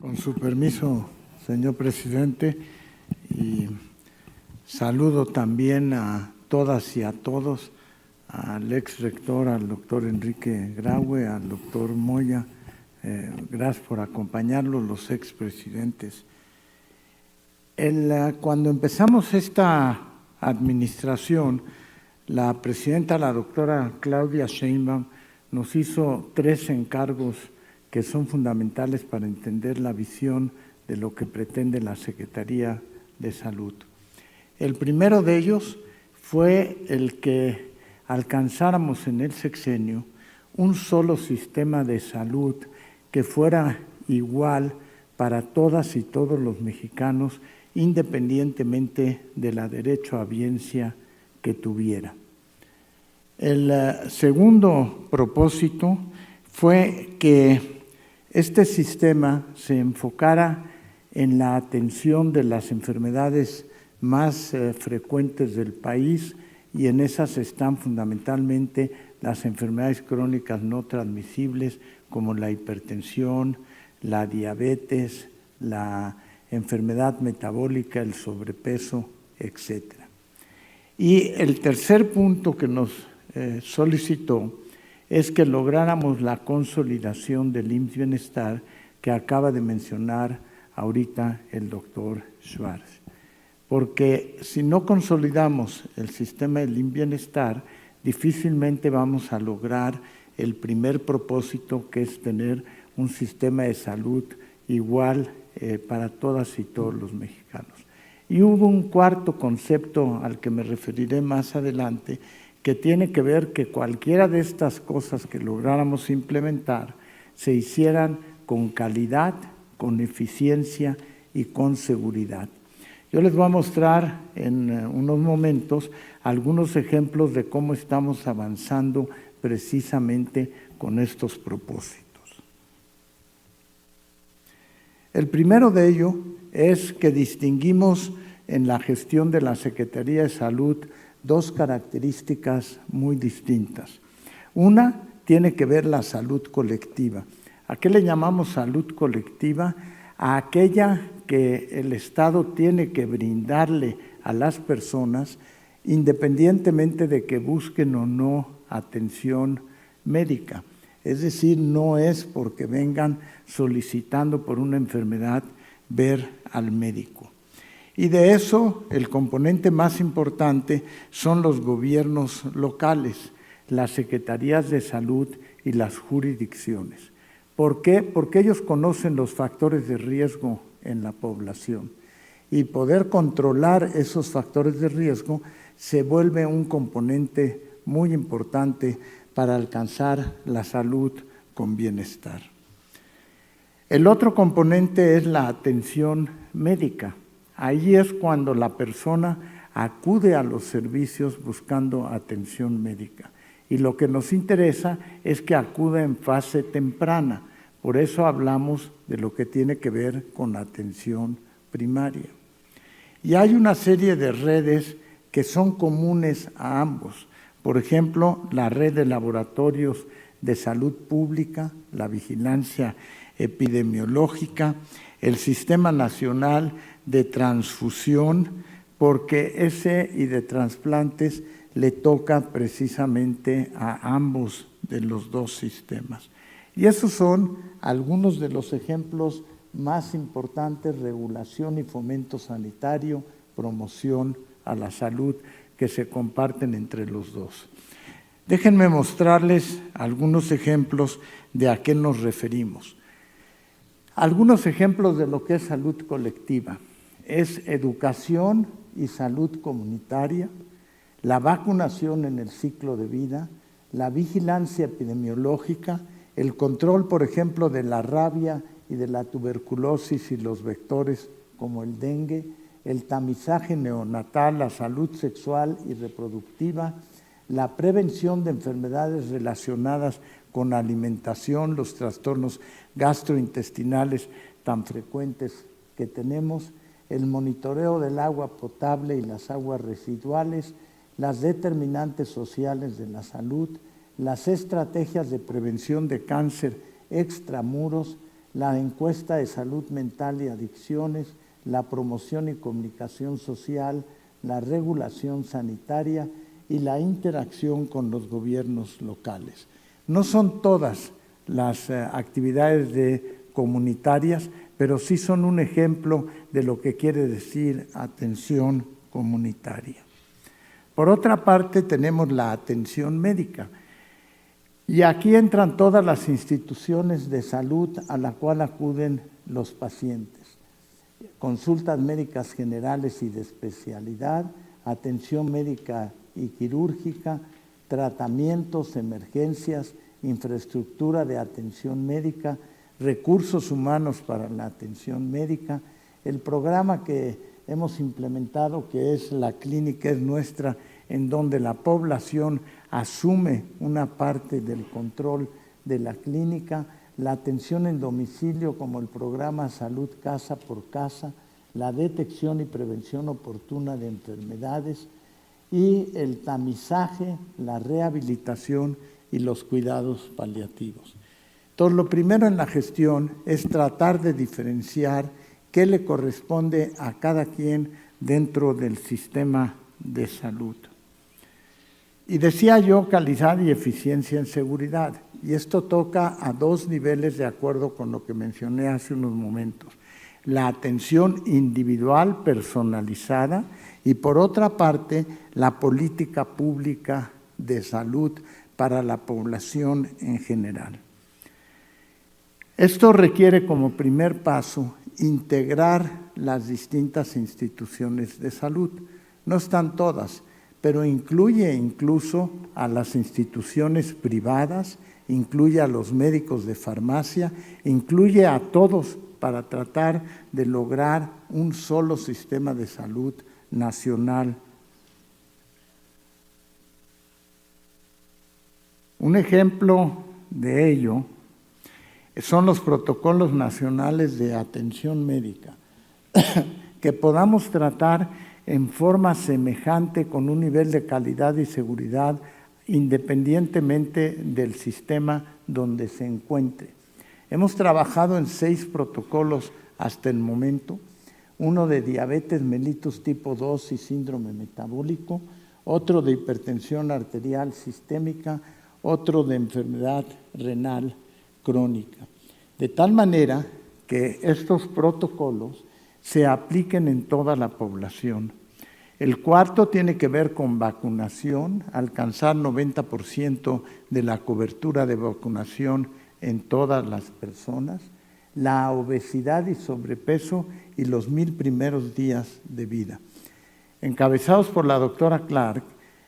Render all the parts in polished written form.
Con su permiso, señor presidente, y saludo también a todas y a todos, al ex rector, al doctor Enrique Graue, al doctor Moya. Gracias por acompañarlos, los expresidentes. Cuando empezamos esta administración, la presidenta, la doctora Claudia Sheinbaum, nos hizo 3 encargos que son fundamentales para entender la visión de lo que pretende la Secretaría de Salud. El primero de ellos fue el que alcanzáramos en el sexenio un solo sistema de salud que fuera igual para todas y todos los mexicanos, independientemente de la derechohabiencia que tuviera. El segundo propósito fue que este sistema se enfocara en la atención de las enfermedades más frecuentes del país, y en esas están fundamentalmente las enfermedades crónicas no transmisibles como la hipertensión, la diabetes, la enfermedad metabólica, el sobrepeso, etc. Y el tercer punto que nos solicitó es que lográramos la consolidación del IMSS Bienestar que acaba de mencionar ahorita el doctor Schwartz. Porque si no consolidamos el sistema del IMSS Bienestar, difícilmente vamos a lograr el primer propósito, que es tener un sistema de salud igual para todas y todos los mexicanos. Y hubo un cuarto concepto al que me referiré más adelante, que tiene que ver que cualquiera de estas cosas que lográramos implementar se hicieran con calidad, con eficiencia y con seguridad. Yo les voy a mostrar en unos momentos algunos ejemplos de cómo estamos avanzando precisamente con estos propósitos. El primero de ello es que distinguimos en la gestión de la Secretaría de Salud 2 características muy distintas. Una tiene que ver la salud colectiva. ¿A qué le llamamos salud colectiva? A aquella que el Estado tiene que brindarle a las personas independientemente de que busquen o no atención médica. Es decir, no es porque vengan solicitando por una enfermedad ver al médico. Y de eso, el componente más importante son los gobiernos locales, las secretarías de salud y las jurisdicciones. ¿Por qué? Porque ellos conocen los factores de riesgo en la población, y poder controlar esos factores de riesgo se vuelve un componente muy importante para alcanzar la salud con bienestar. El otro componente es la atención médica. Ahí es cuando la persona acude a los servicios buscando atención médica. Y lo que nos interesa es que acuda en fase temprana. Por eso hablamos de lo que tiene que ver con la atención primaria. Y hay una serie de redes que son comunes a ambos. Por ejemplo, la red de laboratorios de salud pública, la vigilancia epidemiológica, el Sistema Nacional de Transfusión, porque ese y de trasplantes le toca precisamente a ambos de los 2 sistemas. Y esos son algunos de los ejemplos más importantes: regulación y fomento sanitario, promoción a la salud, que se comparten entre los 2. Déjenme mostrarles algunos ejemplos de a qué nos referimos. Algunos ejemplos de lo que es salud colectiva. Es educación y salud comunitaria, la vacunación en el ciclo de vida, la vigilancia epidemiológica, el control, por ejemplo, de la rabia y de la tuberculosis y los vectores como el dengue, el tamizaje neonatal, la salud sexual y reproductiva, la prevención de enfermedades relacionadas con alimentación, los trastornos gastrointestinales tan frecuentes que tenemos, el monitoreo del agua potable y las aguas residuales, las determinantes sociales de la salud, las estrategias de prevención de cáncer extramuros, la encuesta de salud mental y adicciones, la promoción y comunicación social, la regulación sanitaria y la interacción con los gobiernos locales. No son todas las actividades comunitarias, pero sí son un ejemplo de lo que quiere decir atención comunitaria. Por otra parte, tenemos la atención médica. Y aquí entran todas las instituciones de salud a la cual acuden los pacientes. Consultas médicas generales y de especialidad, atención médica y quirúrgica, tratamientos, emergencias, infraestructura de atención médica, recursos humanos para la atención médica, el programa que hemos implementado, que es La Clínica es Nuestra, en donde la población asume una parte del control de la clínica, la atención en domicilio como el programa Salud Casa por Casa, la detección y prevención oportuna de enfermedades y el tamizaje, la rehabilitación y los cuidados paliativos. Entonces, lo primero en la gestión es tratar de diferenciar qué le corresponde a cada quien dentro del sistema de salud. Y decía yo calidad y eficiencia en seguridad, y esto toca a dos niveles de acuerdo con lo que mencioné hace unos momentos. La atención individual personalizada y por otra parte la política pública de salud para la población en general. Esto requiere como primer paso integrar las distintas instituciones de salud. No están todas, pero incluye incluso a las instituciones privadas, incluye a los médicos de farmacia, incluye a todos para tratar de lograr un solo sistema de salud nacional. Un ejemplo de ello son los protocolos nacionales de atención médica, que podamos tratar en forma semejante con un nivel de calidad y seguridad independientemente del sistema donde se encuentre. Hemos trabajado en 6 protocolos hasta el momento, uno de diabetes mellitus tipo 2 y síndrome metabólico, otro de hipertensión arterial sistémica, otro de enfermedad renal crónica. De tal manera que estos protocolos se apliquen en toda la población. El cuarto tiene que ver con vacunación, alcanzar 90% de la cobertura de vacunación en todas las personas, la obesidad y sobrepeso y los 1000 primeros días de vida. Encabezados por la doctora Clark,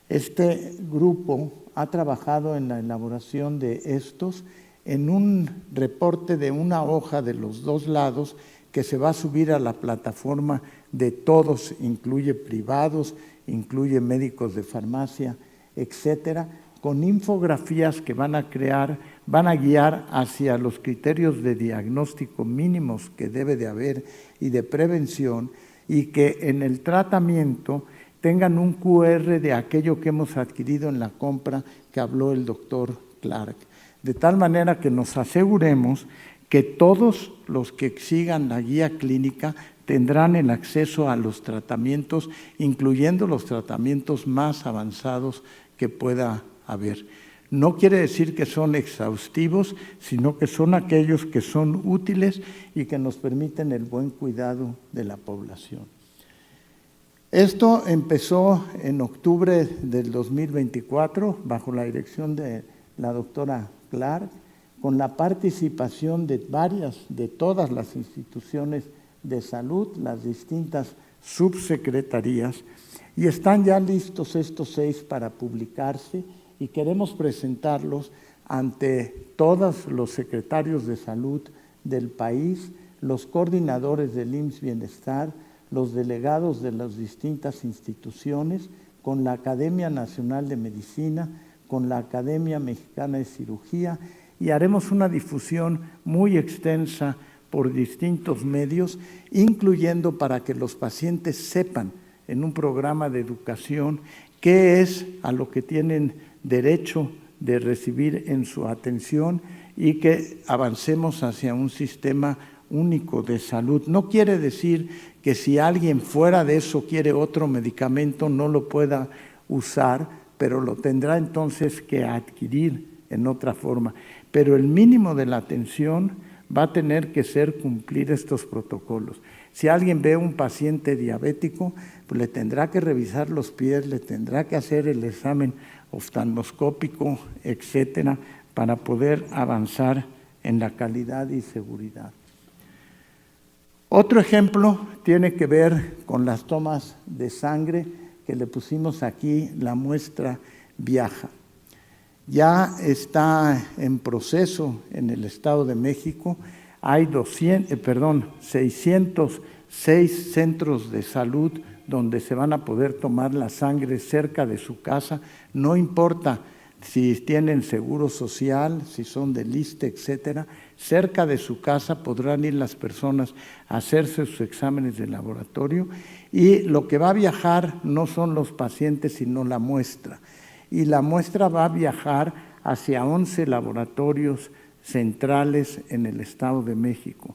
este grupo ha trabajado en la elaboración de estos en un reporte de una hoja de los 2 lados que se va a subir a la plataforma de todos, incluye privados, incluye médicos de farmacia, etcétera, con infografías que van a guiar hacia los criterios de diagnóstico mínimos que debe de haber y de prevención, y que en el tratamiento tengan un QR de aquello que hemos adquirido en la compra que habló el doctor Clark, de tal manera que nos aseguremos que todos los que sigan la guía clínica tendrán el acceso a los tratamientos, incluyendo los tratamientos más avanzados que pueda haber. No quiere decir que son exhaustivos, sino que son aquellos que son útiles y que nos permiten el buen cuidado de la población. Esto empezó en octubre del 2024, bajo la dirección de la doctora Clark, con la participación de todas las instituciones de salud, las distintas subsecretarías, y están ya listos estos 6 para publicarse y queremos presentarlos ante todos los secretarios de salud del país, los coordinadores del IMSS Bienestar, los delegados de las distintas instituciones, con la Academia Nacional de Medicina, con la Academia Mexicana de Cirugía, y haremos una difusión muy extensa por distintos medios, incluyendo para que los pacientes sepan en un programa de educación qué es a lo que tienen derecho de recibir en su atención y que avancemos hacia un sistema único de salud. No quiere decir que si alguien fuera de eso quiere otro medicamento no lo pueda usar, pero lo tendrá entonces que adquirir en otra forma. Pero el mínimo de la atención va a tener que ser cumplir estos protocolos. Si alguien ve a un paciente diabético, pues le tendrá que revisar los pies, le tendrá que hacer el examen oftalmoscópico, etcétera, para poder avanzar en la calidad y seguridad. Otro ejemplo tiene que ver con las tomas de sangre, que le pusimos aquí la muestra Viaja. Ya está en proceso en el Estado de México. Hay 606 centros de salud donde se van a poder tomar la sangre cerca de su casa. No importa si tienen seguro social, si son del ISSSTE, etcétera. Cerca de su casa podrán ir las personas a hacerse sus exámenes de laboratorio y lo que va a viajar no son los pacientes, sino la muestra. Y la muestra va a viajar hacia 11 laboratorios centrales en el Estado de México.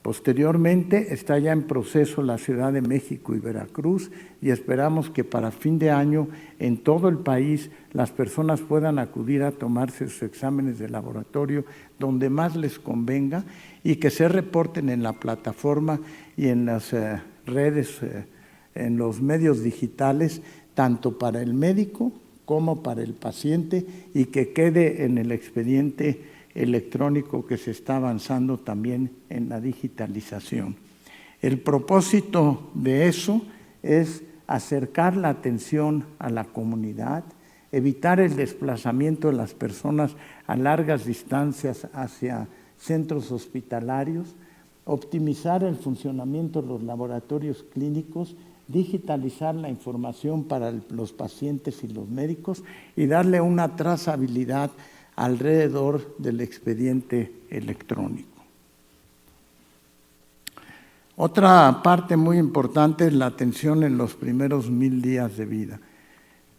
Posteriormente está ya en proceso la Ciudad de México y Veracruz y esperamos que para fin de año en todo el país las personas puedan acudir a tomarse sus exámenes de laboratorio donde más les convenga y que se reporten en la plataforma y en las redes, en los medios digitales, tanto para el médico como para el paciente y que quede en el expediente electrónico que se está avanzando también en la digitalización. El propósito de eso es acercar la atención a la comunidad, evitar el desplazamiento de las personas a largas distancias hacia centros hospitalarios, optimizar el funcionamiento de los laboratorios clínicos, digitalizar la información para los pacientes y los médicos y darle una trazabilidad alrededor del expediente electrónico. Otra parte muy importante es la atención en los primeros 1000 días de vida.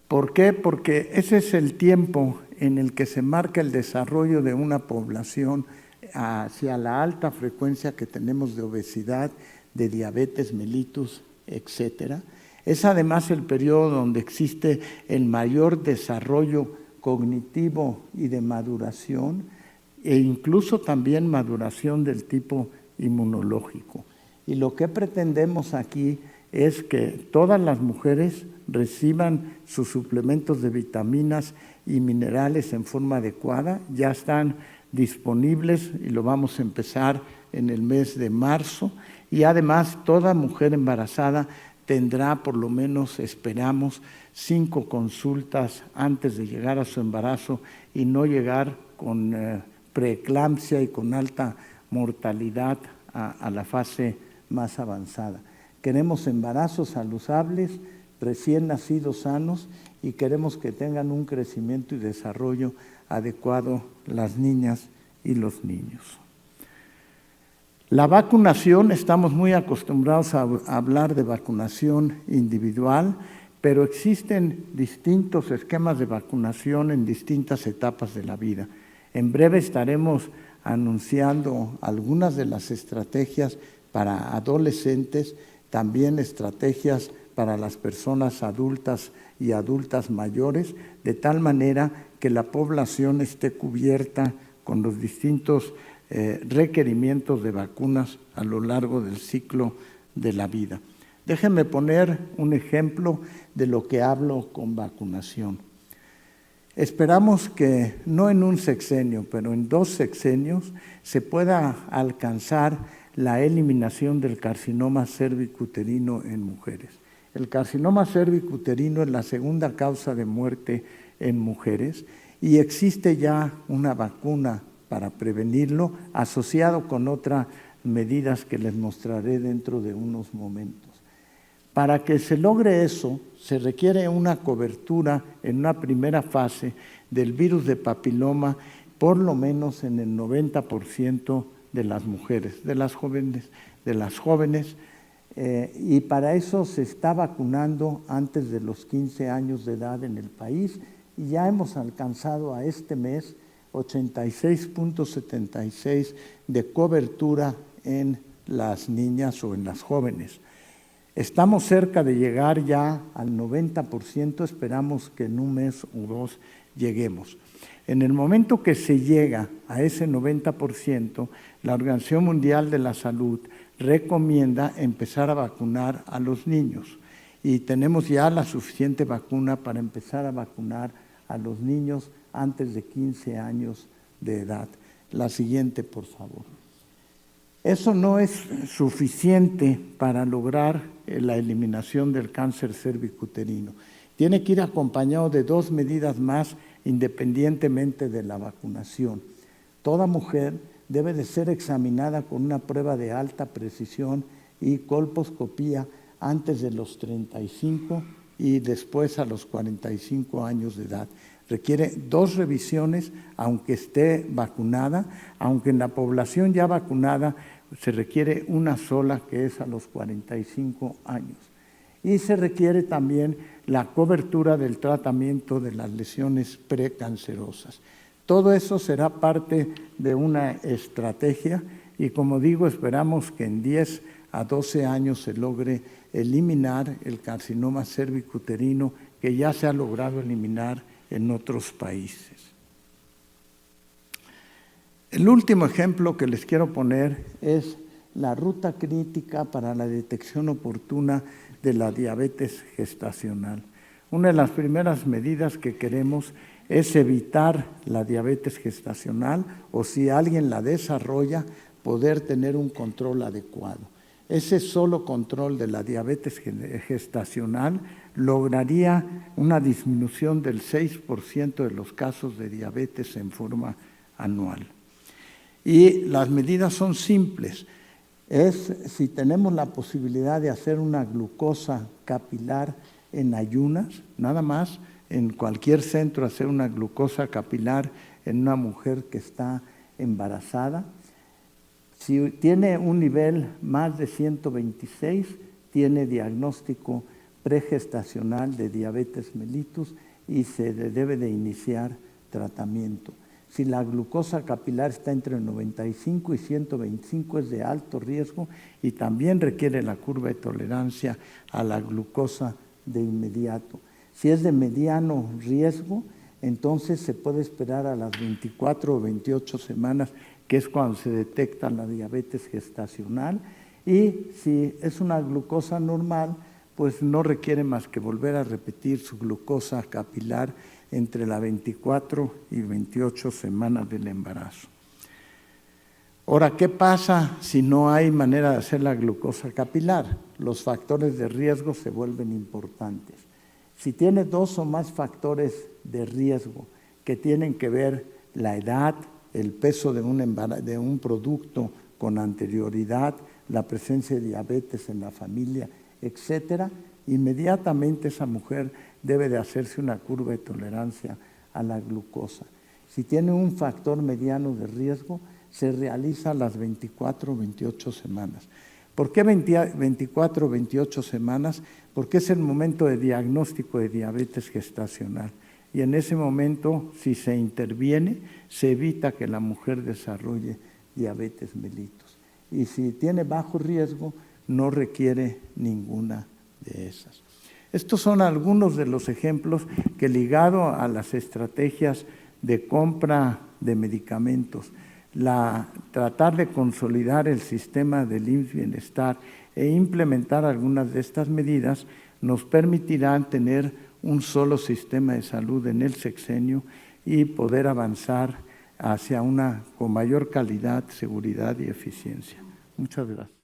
¿Por qué? Porque ese es el tiempo en el que se marca el desarrollo de una población hacia la alta frecuencia que tenemos de obesidad, de diabetes mellitus, etcétera. Es además el periodo donde existe el mayor desarrollo cognitivo y de maduración e incluso también maduración del tipo inmunológico. Y lo que pretendemos aquí es que todas las mujeres reciban sus suplementos de vitaminas y minerales en forma adecuada. Ya están disponibles y lo vamos a empezar en el mes de marzo. Y además toda mujer embarazada tendrá por lo menos, esperamos, 5 consultas antes de llegar a su embarazo y no llegar con preeclampsia y con alta mortalidad a la fase más avanzada. Queremos embarazos saludables, recién nacidos sanos y queremos que tengan un crecimiento y desarrollo adecuado las niñas y los niños. La vacunación, estamos muy acostumbrados a hablar de vacunación individual, pero existen distintos esquemas de vacunación en distintas etapas de la vida. En breve estaremos anunciando algunas de las estrategias para adolescentes, también estrategias para las personas adultas y adultas mayores, de tal manera que la población esté cubierta con los distintos requerimientos de vacunas a lo largo del ciclo de la vida. Déjenme poner un ejemplo de lo que hablo con vacunación. Esperamos que no en un sexenio, pero en 2 sexenios se pueda alcanzar la eliminación del carcinoma cervicuterino en mujeres. El carcinoma cervicuterino es la segunda causa de muerte en mujeres y existe ya una vacuna para prevenirlo, asociado con otras medidas que les mostraré dentro de unos momentos. Para que se logre eso, se requiere una cobertura en una primera fase del virus de papiloma, por lo menos en el 90% de las mujeres, de las jóvenes, y para eso se está vacunando antes de los 15 años de edad en el país. y ya hemos alcanzado a este mes 86.76 de cobertura en las niñas o en las jóvenes. Estamos cerca de llegar ya al 90%, esperamos que en un mes o dos lleguemos. En el momento que se llega a ese 90%, la Organización Mundial de la Salud recomienda empezar a vacunar a los niños y tenemos ya la suficiente vacuna para empezar a vacunar a los niños antes de 15 años de edad. La siguiente, por favor. Eso no es suficiente para lograr la eliminación del cáncer cervicuterino. Tiene que ir acompañado de 2 medidas más independientemente de la vacunación. Toda mujer debe de ser examinada con una prueba de alta precisión y colposcopía antes de los 35 y después a los 45 años de edad. Requiere 2 revisiones, aunque esté vacunada, aunque en la población ya vacunada se requiere una sola, que es a los 45 años. Y se requiere también la cobertura del tratamiento de las lesiones precancerosas. Todo eso será parte de una estrategia y, como digo, esperamos que en 10 a 12 años se logre eliminar el carcinoma cervicuterino que ya se ha logrado eliminar en otros países. El último ejemplo que les quiero poner es la ruta crítica para la detección oportuna de la diabetes gestacional. Una de las primeras medidas que queremos es evitar la diabetes gestacional o si alguien la desarrolla, poder tener un control adecuado. Ese solo control de la diabetes gestacional lograría una disminución del 6% de los casos de diabetes en forma anual. Y las medidas son simples. Es si tenemos la posibilidad de hacer una glucosa capilar en ayunas, nada más en cualquier centro hacer una glucosa capilar en una mujer que está embarazada. Si tiene un nivel más de 126, tiene diagnóstico pregestacional de diabetes mellitus y se debe de iniciar tratamiento. Si la glucosa capilar está entre 95 y 125 es de alto riesgo y también requiere la curva de tolerancia a la glucosa de inmediato. Si es de mediano riesgo, entonces se puede esperar a las 24 o 28 semanas, que es cuando se detecta la diabetes gestacional, y si es una glucosa normal, pues no requiere más que volver a repetir su glucosa capilar entre las 24 y 28 semanas del embarazo. Ahora, ¿qué pasa si no hay manera de hacer la glucosa capilar? Los factores de riesgo se vuelven importantes. Si tiene 2 o más factores de riesgo que tienen que ver la edad, el peso de un producto con anterioridad, la presencia de diabetes en la familia, etcétera, inmediatamente esa mujer debe de hacerse una curva de tolerancia a la glucosa. Si tiene un factor mediano de riesgo, se realiza a las 24 o 28 semanas. ¿Por qué 24 o 28 semanas? Porque es el momento de diagnóstico de diabetes gestacional. Y en ese momento, si se interviene, se evita que la mujer desarrolle diabetes mellitus. Y si tiene bajo riesgo, no requiere ninguna de esas. Estos son algunos de los ejemplos que, ligado a las estrategias de compra de medicamentos, tratar de consolidar el sistema del IMSS Bienestar e implementar algunas de estas medidas nos permitirán tener un solo sistema de salud en el sexenio y poder avanzar hacia una con mayor calidad, seguridad y eficiencia. Muchas gracias.